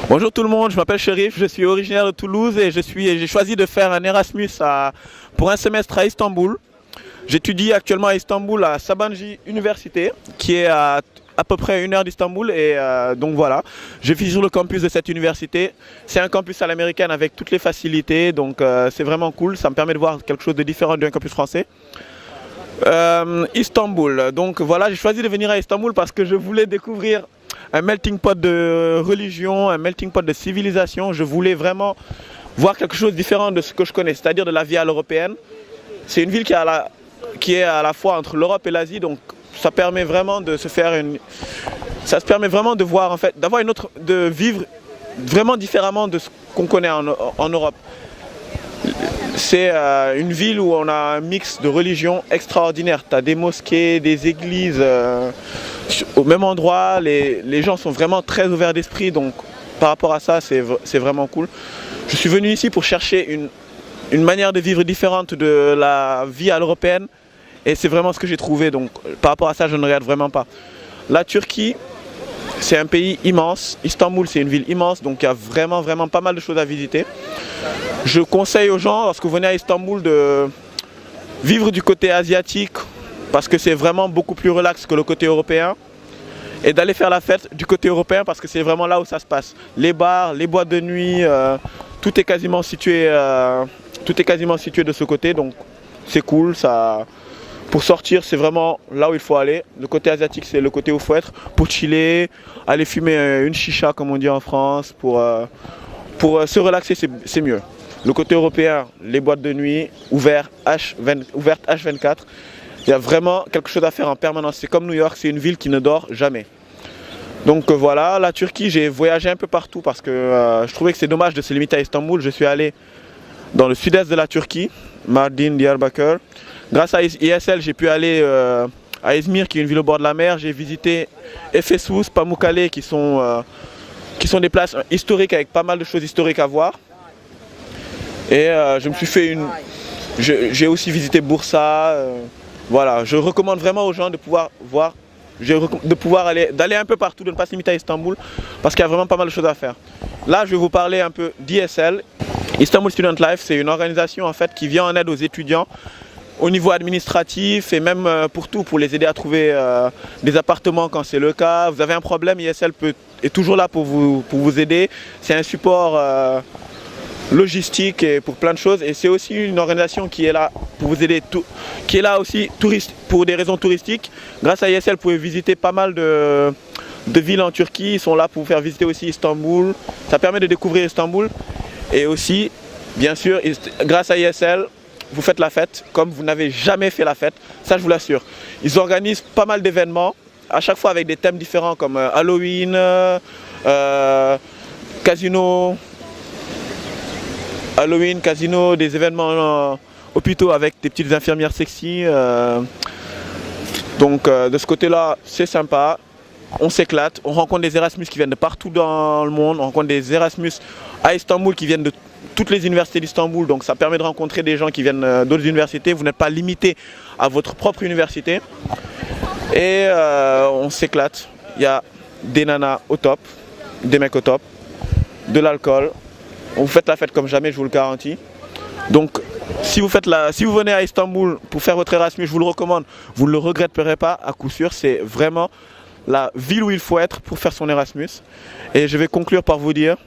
Bonjour tout le monde, je m'appelle Chérif, je suis originaire de Toulouse et j'ai choisi de faire un Erasmus pour un semestre à Istanbul. J'étudie actuellement à Istanbul à Sabancı Université qui est à peu près 1 heure d'Istanbul et donc voilà, je vis sur le campus de cette université. C'est un campus à l'américaine avec toutes les facilités, donc c'est vraiment cool, ça me permet de voir quelque chose de différent d'un campus français. Istanbul, donc voilà, j'ai choisi de venir à Istanbul parce que je voulais découvrir un melting pot de religion, un melting pot de civilisation. Je voulais vraiment voir quelque chose de différent de ce que je connais, c'est-à-dire de la vie à l'européenne. C'est une ville qui est à la fois entre l'Europe et l'Asie, donc ça permet vraiment de se faire ça se permet vraiment de voir en fait, de vivre vraiment différemment de ce qu'on connaît en Europe. C'est une ville où on a un mix de religions extraordinaire. Tu as des mosquées, des églises au même endroit. Les gens sont vraiment très ouverts d'esprit. Donc par rapport à ça, c'est vraiment cool. Je suis venu ici pour chercher une manière de vivre différente de la vie à l'européenne. Et c'est vraiment ce que j'ai trouvé. Donc par rapport à ça, je ne regrette vraiment pas. La Turquie, c'est un pays immense. Istanbul, c'est une ville immense. Donc il y a vraiment pas mal de choses à visiter. Je conseille aux gens, lorsque vous venez à Istanbul, de vivre du côté asiatique parce que c'est vraiment beaucoup plus relax que le côté européen et d'aller faire la fête du côté européen parce que c'est vraiment là où ça se passe. Les bars, les boîtes de nuit, tout est quasiment situé de ce côté, donc c'est cool. Pour sortir, c'est vraiment là où il faut aller. Le côté asiatique, c'est le côté où il faut être pour chiller, aller fumer une chicha comme on dit en France, pour se relaxer, c'est mieux. Le côté européen, les boîtes de nuit ouvertes H24, il y a vraiment quelque chose à faire en permanence. C'est comme New York, c'est une ville qui ne dort jamais. Donc voilà, la Turquie, j'ai voyagé un peu partout parce que je trouvais que c'est dommage de se limiter à Istanbul. Je suis allé dans le sud-est de la Turquie, Mardin, Diyarbakır. Grâce à ISL, j'ai pu aller à Izmir, qui est une ville au bord de la mer. J'ai visité Efesus, Pamukkale, qui sont des places historiques avec pas mal de choses historiques à voir. Et je me suis fait j'ai aussi visité Bursa. Voilà, je recommande vraiment aux gens de pouvoir voir, d'aller un peu partout, de ne pas se limiter à Istanbul, parce qu'il y a vraiment pas mal de choses à faire. Là, je vais vous parler un peu d'ISL. Istanbul Student Life, c'est une organisation en fait qui vient en aide aux étudiants au niveau administratif et même pour les aider à trouver des appartements quand c'est le cas. Vous avez un problème, ISL est toujours là pour vous aider. C'est un support logistique et pour plein de choses, et c'est aussi une organisation qui est là pour vous aider, qui est là aussi pour des raisons touristiques. Grâce à ISL, vous pouvez visiter pas mal de villes en Turquie. Ils sont là pour vous faire visiter aussi Istanbul. Ça permet de découvrir Istanbul, et aussi bien sûr grâce à ISL vous faites la fête comme vous n'avez jamais fait la fête, ça je vous l'assure. Ils organisent pas mal d'événements à chaque fois avec des thèmes différents comme Halloween, casino, des événements hôpitaux avec des petites infirmières sexy. Donc de ce côté-là, c'est sympa. On s'éclate, on rencontre des Erasmus qui viennent de partout dans le monde. On rencontre des Erasmus à Istanbul qui viennent de toutes les universités d'Istanbul. Donc ça permet de rencontrer des gens qui viennent d'autres universités. Vous n'êtes pas limité à votre propre université. Et on s'éclate. Il y a des nanas au top, des mecs au top, de l'alcool. Vous faites la fête comme jamais, je vous le garantis. Donc si vous venez à Istanbul pour faire votre Erasmus, je vous le recommande, vous ne le regretterez pas à coup sûr. C'est vraiment la ville où il faut être pour faire son Erasmus. Et je vais conclure par vous dire,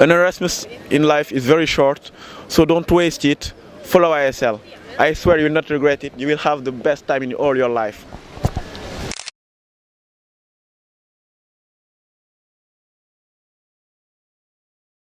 an Erasmus in life is very short, so don't waste it. Follow ISL. I swear you will not regret it. You will have the best time in all your life.